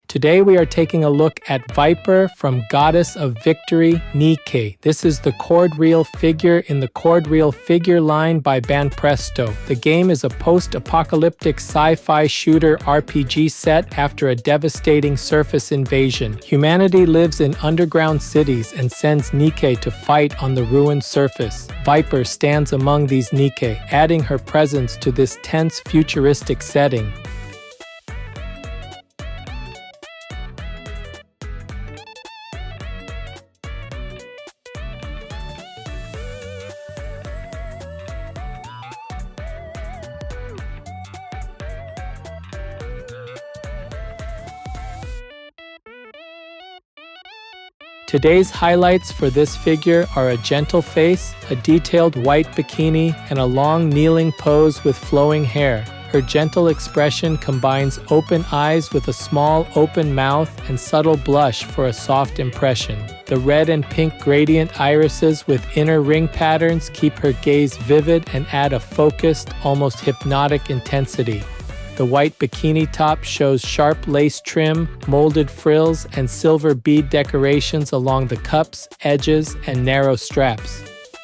Today we are taking a look at Viper from Goddess of Victory, NIKKE. This is the chord reel figure in the chord reel figure line by Banpresto. The game is a post-apocalyptic sci-fi shooter RPG set after a devastating surface invasion. Humanity lives in underground cities and sends NIKKE to fight on the ruined surface. Viper stands among these NIKKE, adding her presence to this tense futuristic setting. Today's highlights for this figure are a gentle face, a detailed white bikini, and a long kneeling pose with flowing hair. Her gentle expression combines open eyes with a small open mouth and subtle blush for a soft impression. The red and pink gradient irises with inner ring patterns keep her gaze vivid and add a focused, almost hypnotic intensity. The white bikini top shows sharp lace trim, molded frills, and silver bead decorations along the cups, edges, and narrow straps.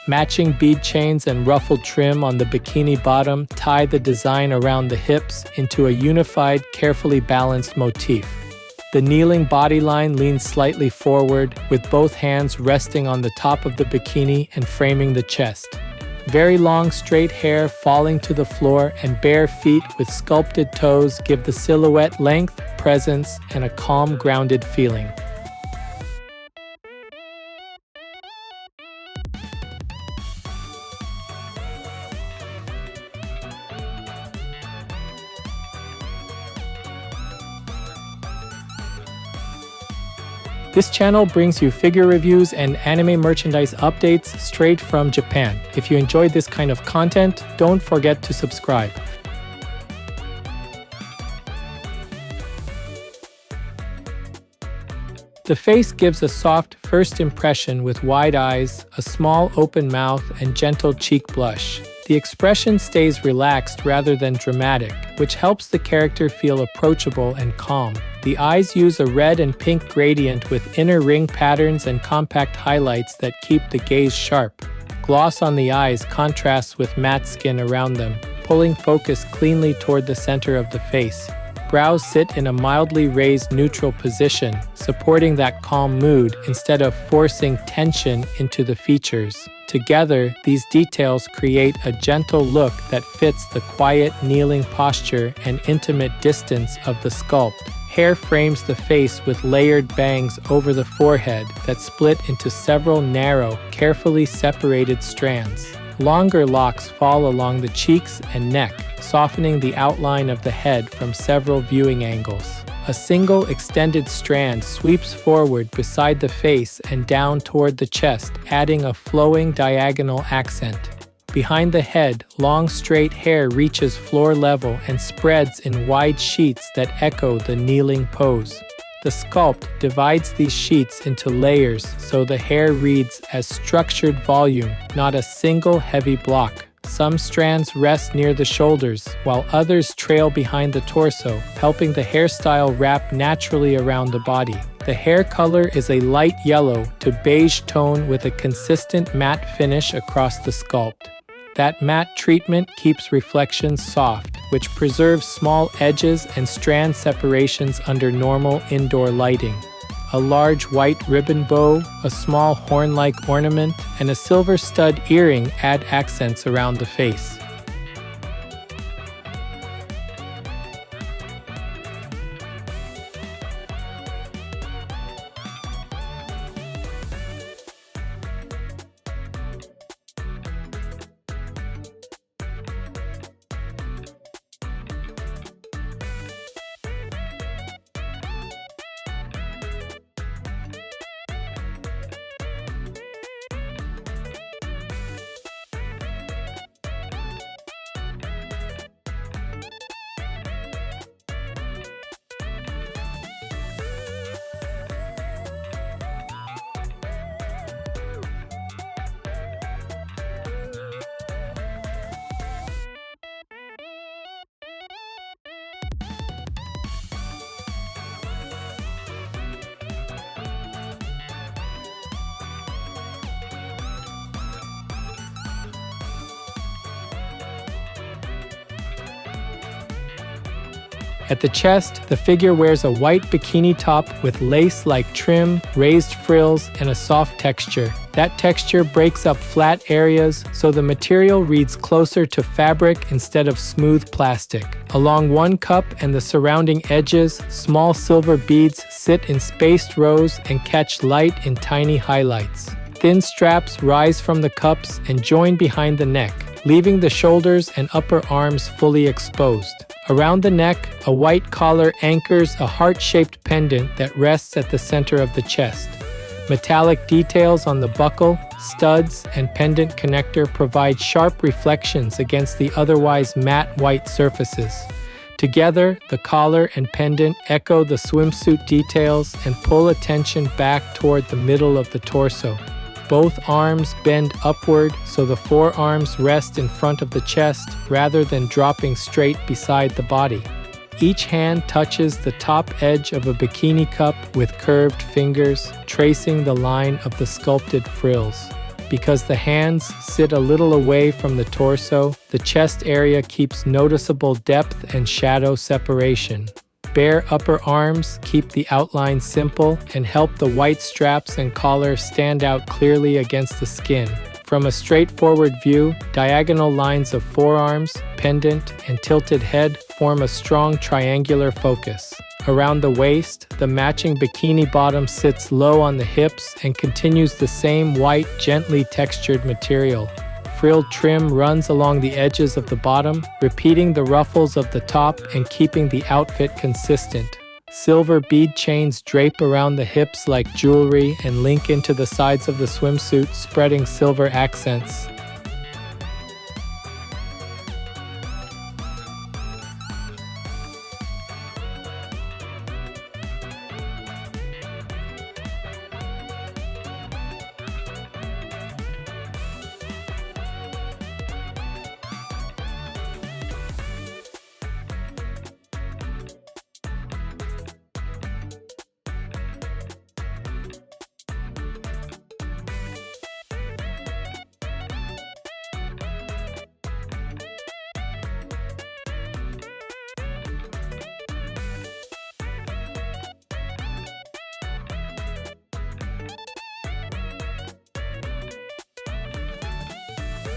Matching bead chains and ruffled trim on the bikini bottom tie the design around the hips into a unified, carefully balanced motif. The kneeling bodyline leans slightly forward, with both hands resting on the top of the bikini and framing the chest. Very long straight hair falling to the floor and bare feet with sculpted toes give the silhouette length, presence, and a calm, grounded feeling. This channel brings you figure reviews and anime merchandise updates straight from Japan. If you enjoyed this kind of content, don't forget to subscribe. The face gives a soft first impression with wide eyes, a small open mouth, and gentle cheek blush. The expression stays relaxed rather than dramatic, which helps the character feel approachable and calm. The eyes use a red and pink gradient with inner ring patterns and compact highlights that keep the gaze sharp. Gloss on the eyes contrasts with matte skin around them, pulling focus cleanly toward the center of the face. Brows sit in a mildly raised neutral position, supporting that calm mood instead of forcing tension into the features. Together, these details create a gentle look that fits the quiet, kneeling posture and intimate distance of the sculpt. Hair frames the face with layered bangs over the forehead that split into several narrow, carefully separated strands. Longer locks fall along the cheeks and neck, softening the outline of the head from several viewing angles. A single extended strand sweeps forward beside the face and down toward the chest, adding a flowing diagonal accent. Behind the head, long straight hair reaches floor level and spreads in wide sheets that echo the kneeling pose. The sculpt divides these sheets into layers so the hair reads as structured volume, not a single heavy block. Some strands rest near the shoulders, while others trail behind the torso, helping the hairstyle wrap naturally around the body. The hair color is a light yellow to beige tone with a consistent matte finish across the sculpt. That matte treatment keeps reflections soft, which preserves small edges and strand separations under normal indoor lighting. A large white ribbon bow, a small horn-like ornament, and a silver stud earring add accents around the face. At the chest, the figure wears a white bikini top with lace-like trim, raised frills, and a soft texture. That texture breaks up flat areas, so the material reads closer to fabric instead of smooth plastic. Along one cup and the surrounding edges, small silver beads sit in spaced rows and catch light in tiny highlights. Thin straps rise from the cups and join behind the neck, leaving the shoulders and upper arms fully exposed. Around the neck, a white collar anchors a heart-shaped pendant that rests at the center of the chest. Metallic details on the buckle, studs, and pendant connector provide sharp reflections against the otherwise matte white surfaces. Together, the collar and pendant echo the swimsuit details and pull attention back toward the middle of the torso. Both arms bend upward so the forearms rest in front of the chest rather than dropping straight beside the body. Each hand touches the top edge of a bikini cup with curved fingers, tracing the line of the sculpted frills. Because the hands sit a little away from the torso, the chest area keeps noticeable depth and shadow separation. Bare upper arms keep the outline simple and help the white straps and collar stand out clearly against the skin. From a straightforward view, diagonal lines of forearms, pendant, and tilted head form a strong triangular focus. Around the waist, the matching bikini bottom sits low on the hips and continues the same white, gently textured material. Frilled trim runs along the edges of the bottom, repeating the ruffles of the top and keeping the outfit consistent. Silver bead chains drape around the hips like jewelry and link into the sides of the swimsuit, spreading silver accents.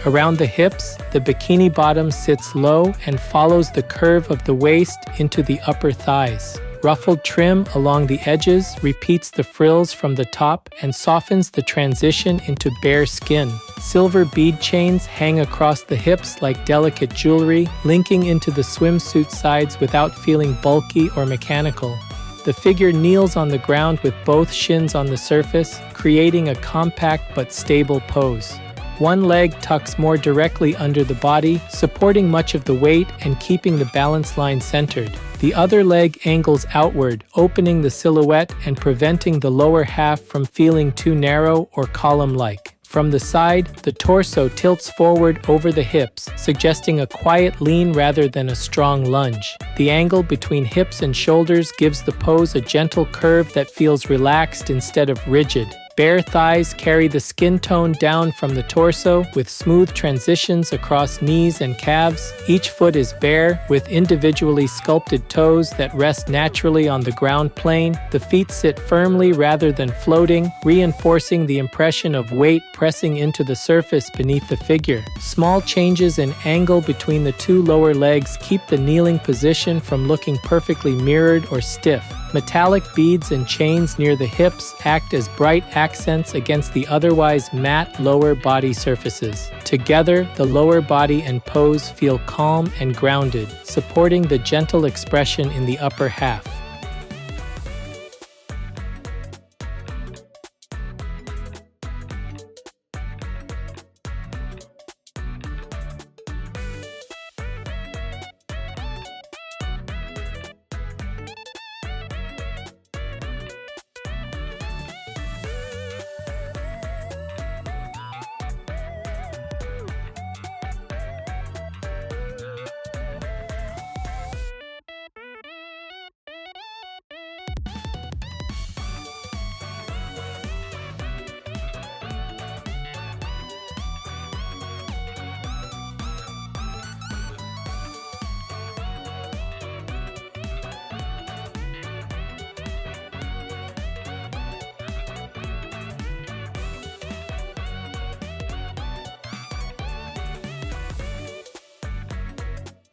Around the hips, the bikini bottom sits low and follows the curve of the waist into the upper thighs. Ruffled trim along the edges repeats the frills from the top and softens the transition into bare skin. Silver bead chains hang across the hips like delicate jewelry, linking into the swimsuit sides without feeling bulky or mechanical. The figure kneels on the ground with both shins on the surface, creating a compact but stable pose. One leg tucks more directly under the body, supporting much of the weight and keeping the balance line centered. The other leg angles outward, opening the silhouette and preventing the lower half from feeling too narrow or column-like. From the side, the torso tilts forward over the hips, suggesting a quiet lean rather than a strong lunge. The angle between hips and shoulders gives the pose a gentle curve that feels relaxed instead of rigid. Bare thighs carry the skin tone down from the torso with smooth transitions across knees and calves. Each foot is bare, with individually sculpted toes that rest naturally on the ground plane. The feet sit firmly rather than floating, reinforcing the impression of weight pressing into the surface beneath the figure. Small changes in angle between the two lower legs keep the kneeling position from looking perfectly mirrored or stiff. Metallic beads and chains near the hips act as bright accents against the otherwise matte lower body surfaces. Together, the lower body and pose feel calm and grounded, supporting the gentle expression in the upper half.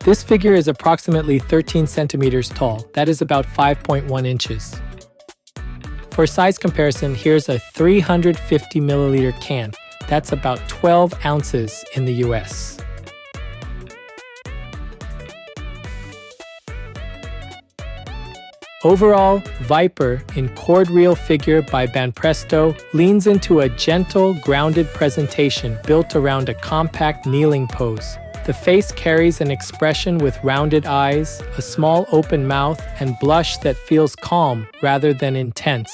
This figure is approximately 13 centimeters tall, that is about 5.1 inches. For size comparison, here's a 350 milliliter can, that's about 12 ounces in the US. Overall, Viper, in cord reel figure by Banpresto, leans into a gentle, grounded presentation built around a compact kneeling pose. The face carries an expression with rounded eyes, a small open mouth, and blush that feels calm rather than intense.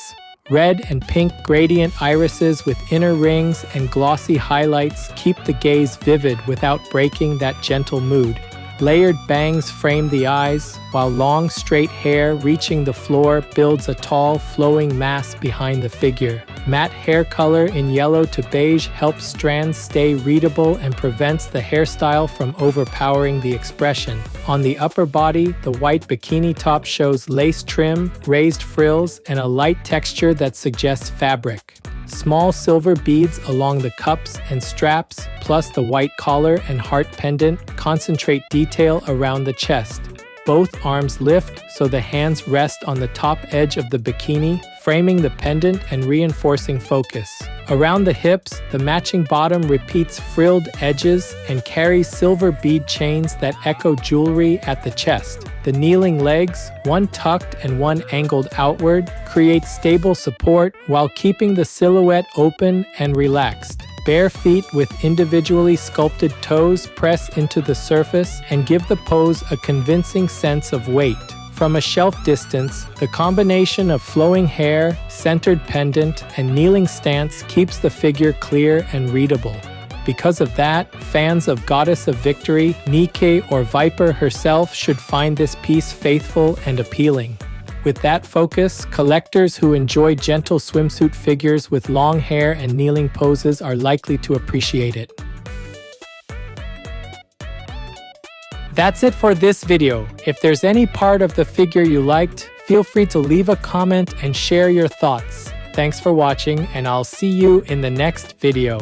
Red and pink gradient irises with inner rings and glossy highlights keep the gaze vivid without breaking that gentle mood. Layered bangs frame the eyes, while long straight hair reaching the floor builds a tall, flowing mass behind the figure. Matte hair color in yellow to beige helps strands stay readable and prevents the hairstyle from overpowering the expression. On the upper body, the white bikini top shows lace trim, raised frills, and a light texture that suggests fabric. Small silver beads along the cups and straps, plus the white collar and heart pendant, concentrate detail around the chest. Both arms lift so the hands rest on the top edge of the bikini, framing the pendant and reinforcing focus. Around the hips, the matching bottom repeats frilled edges and carries silver bead chains that echo jewelry at the chest. The kneeling legs, one tucked and one angled outward, create stable support while keeping the silhouette open and relaxed. Bare feet with individually sculpted toes press into the surface and give the pose a convincing sense of weight. From a shelf distance, the combination of flowing hair, centered pendant, and kneeling stance keeps the figure clear and readable. Because of that, fans of Goddess of Victory, NIKKE, or Viper herself should find this piece faithful and appealing. With that focus, collectors who enjoy gentle swimsuit figures with long hair and kneeling poses are likely to appreciate it. That's it for this video. If there's any part of the figure you liked, feel free to leave a comment and share your thoughts. Thanks for watching, and I'll see you in the next video.